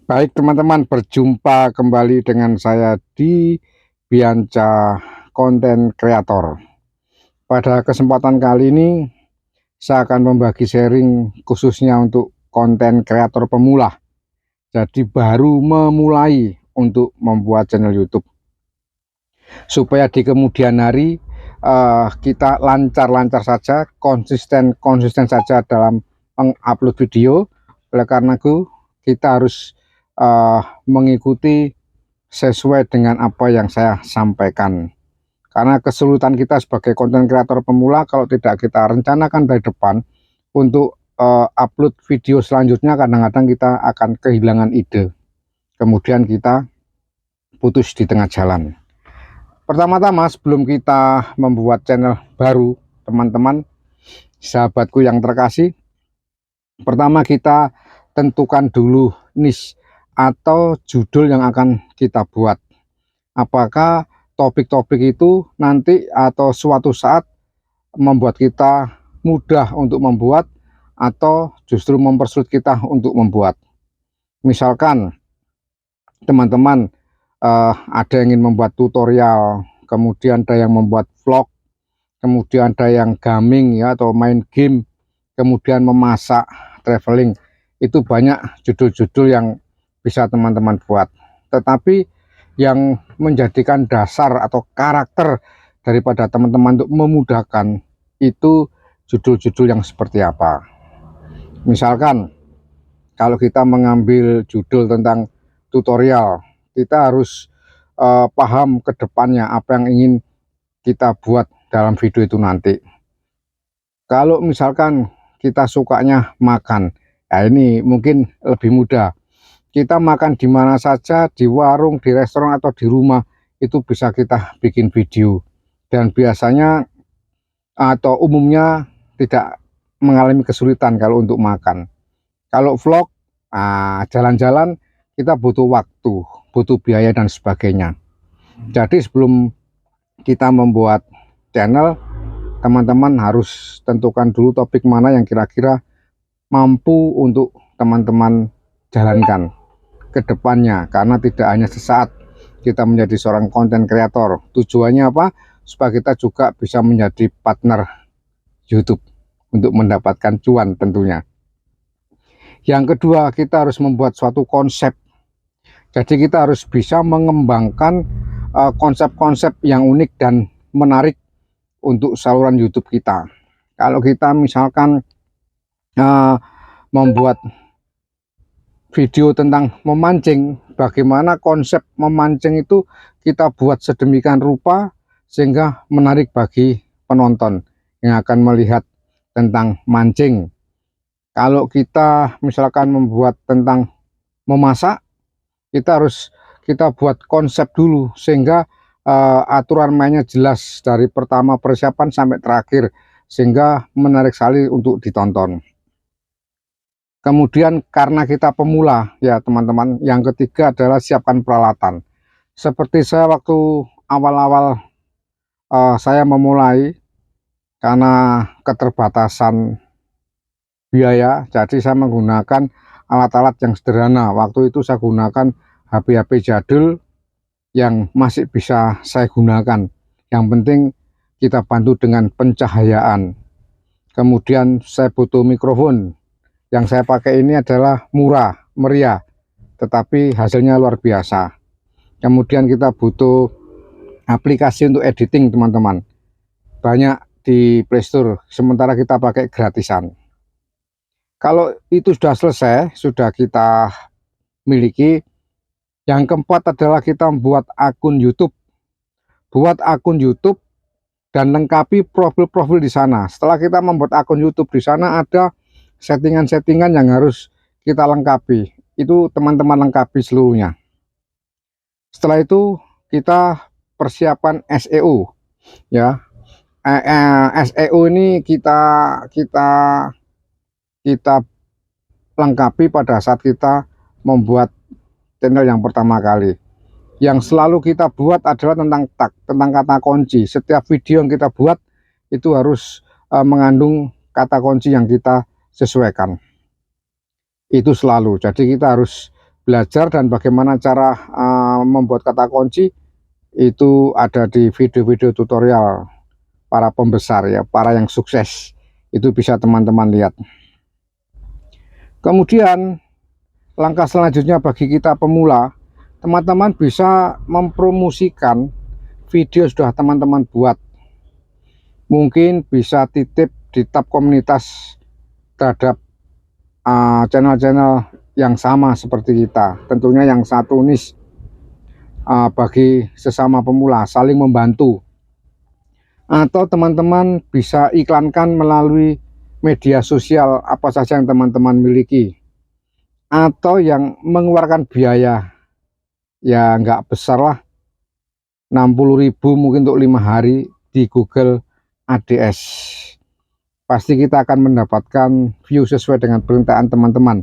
Baik teman-teman, berjumpa kembali dengan saya di Bianca Content Creator. Pada kesempatan kali ini saya akan membagi sharing khususnya untuk konten kreator pemula. Jadi baru memulai untuk membuat channel YouTube. Supaya di kemudian hari kita lancar-lancar saja, konsisten saja dalam mengupload video. Oleh karena itu kita harus mengikuti sesuai dengan apa yang saya sampaikan, karena kesulitan kita sebagai konten kreator pemula kalau tidak kita rencanakan dari depan untuk upload video selanjutnya, kadang-kadang kita akan kehilangan ide, kemudian kita putus di tengah jalan. Pertama-tama sebelum kita membuat channel baru, teman-teman sahabatku yang terkasih, pertama kita tentukan dulu niche atau judul yang akan kita buat. Apakah topik-topik itu nanti atau suatu saat membuat kita mudah untuk membuat atau justru mempersulit kita untuk membuat. Misalkan teman-teman ada yang ingin membuat tutorial, kemudian ada yang membuat vlog, kemudian ada yang gaming ya atau main game, kemudian memasak, traveling. Itu banyak judul-judul yang bisa teman-teman buat. Tetapi yang menjadikan dasar atau karakter daripada teman-teman untuk memudahkan itu judul-judul yang seperti apa. Misalkan kalau kita mengambil judul tentang tutorial, kita harus paham ke depannya apa yang ingin kita buat dalam video itu nanti. Kalau misalkan kita sukanya makan, nah ini mungkin lebih mudah. Kita makan di mana saja, di warung, di restoran, atau di rumah, itu bisa kita bikin video. Dan biasanya atau umumnya tidak mengalami kesulitan kalau untuk makan. Kalau vlog, jalan-jalan, kita butuh waktu, butuh biaya, dan sebagainya. Jadi sebelum kita membuat channel, teman-teman harus tentukan dulu topik mana yang kira-kira mampu untuk teman-teman jalankan ke depannya, karena tidak hanya sesaat kita menjadi seorang konten kreator. Tujuannya apa? Supaya kita juga bisa menjadi partner YouTube untuk mendapatkan cuan tentunya. Yang kedua, kita harus membuat suatu konsep. Jadi kita harus bisa mengembangkan konsep-konsep yang unik dan menarik untuk saluran YouTube kita. Kalau kita misalkan membuat video tentang memancing, bagaimana konsep memancing itu kita buat sedemikian rupa sehingga menarik bagi penonton yang akan melihat tentang mancing. Kalau kita misalkan membuat tentang memasak, kita buat konsep dulu sehingga aturan mainnya jelas dari pertama persiapan sampai terakhir, sehingga menarik sekali untuk ditonton. Kemudian karena kita pemula ya teman-teman, yang ketiga adalah siapkan peralatan. Seperti saya waktu awal-awal saya memulai, karena keterbatasan biaya, jadi saya menggunakan alat-alat yang sederhana. Waktu itu saya gunakan HP-HP jadul yang masih bisa saya gunakan. Yang penting kita bantu dengan pencahayaan. Kemudian saya butuh mikrofon. Yang saya pakai ini adalah murah, meriah, tetapi hasilnya luar biasa. Kemudian kita butuh aplikasi untuk editing teman-teman. Banyak di Playstore, sementara kita pakai gratisan. Kalau itu sudah selesai, sudah kita miliki, yang keempat adalah kita membuat akun YouTube. Buat akun YouTube dan lengkapi profil-profil di sana. Setelah kita membuat akun YouTube, di sana ada settingan-settingan yang harus kita lengkapi. Itu teman-teman lengkapi seluruhnya. Setelah itu kita persiapan SEO ya. SEO ini kita lengkapi pada saat kita membuat channel yang pertama kali. Yang selalu kita buat adalah tentang tag, tentang kata kunci. Setiap video yang kita buat itu harus mengandung kata kunci yang kita sesuaikan. Itu selalu. Jadi kita harus belajar dan bagaimana cara membuat kata kunci itu ada di video-video tutorial para pembesar ya, para yang sukses. Itu bisa teman-teman lihat. Kemudian langkah selanjutnya bagi kita pemula, teman-teman bisa mempromosikan video sudah teman-teman buat. Mungkin bisa titip di tab komunitas terhadap channel-channel yang sama seperti kita, tentunya yang satu niche, bagi sesama pemula, saling membantu. Atau teman-teman bisa iklankan melalui media sosial apa saja yang teman-teman miliki, atau yang mengeluarkan biaya ya nggak besar lah, 60.000 mungkin untuk 5 hari di Google ADS. Pasti kita akan mendapatkan view sesuai dengan permintaan teman-teman,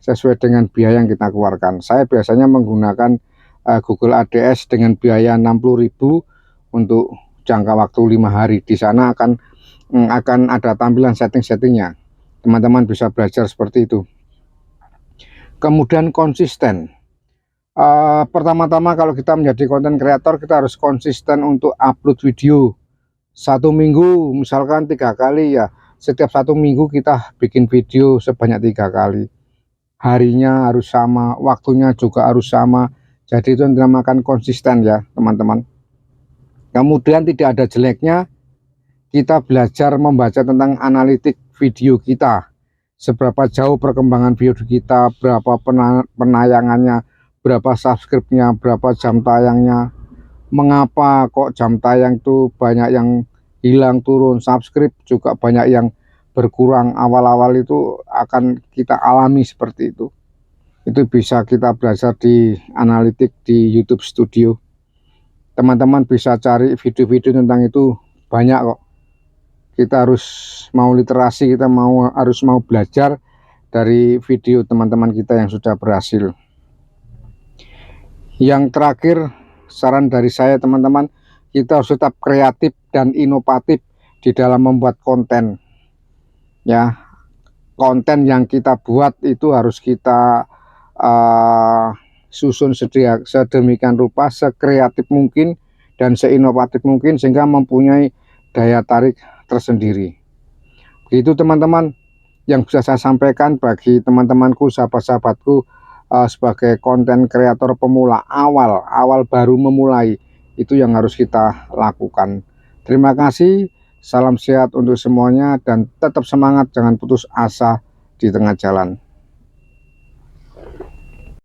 sesuai dengan biaya yang kita keluarkan. Saya biasanya menggunakan Google ADS dengan biaya 60.000 untuk jangka waktu 5 hari. Di sana akan ada tampilan setting-settingnya. Teman-teman bisa belajar seperti itu. Kemudian konsisten. Pertama-tama kalau kita menjadi konten kreator, kita harus konsisten untuk upload video. 1 minggu misalkan 3 kali ya, setiap 1 minggu kita bikin video sebanyak 3 kali. Harinya harus sama, waktunya juga harus sama. Jadi itu yang dinamakan konsisten ya teman-teman. Kemudian tidak ada jeleknya kita belajar membaca tentang analitik video kita, seberapa jauh perkembangan video kita, berapa penayangannya, berapa subscribe-nya, berapa jam tayangnya, mengapa kok jam tayang itu banyak yang hilang, turun, subscribe juga banyak yang berkurang. Awal-awal itu akan kita alami seperti itu. Itu bisa kita belajar di analitik di YouTube Studio. Teman-teman bisa cari video-video tentang itu, banyak kok. Kita harus mau literasi, kita harus mau belajar dari video teman-teman kita yang sudah berhasil. Yang terakhir, saran dari saya teman-teman, kita harus tetap kreatif dan inovatif di dalam membuat konten ya. Konten yang kita buat itu harus kita susun sedemikian rupa, sekreatif mungkin dan seinovatif mungkin, sehingga mempunyai daya tarik tersendiri. Begitu teman-teman yang bisa saya sampaikan bagi teman-temanku, sahabat-sahabatku, sebagai konten kreator pemula awal baru memulai, itu yang harus kita lakukan. Terima kasih, salam sehat untuk semuanya, dan tetap semangat, jangan putus asa di tengah jalan.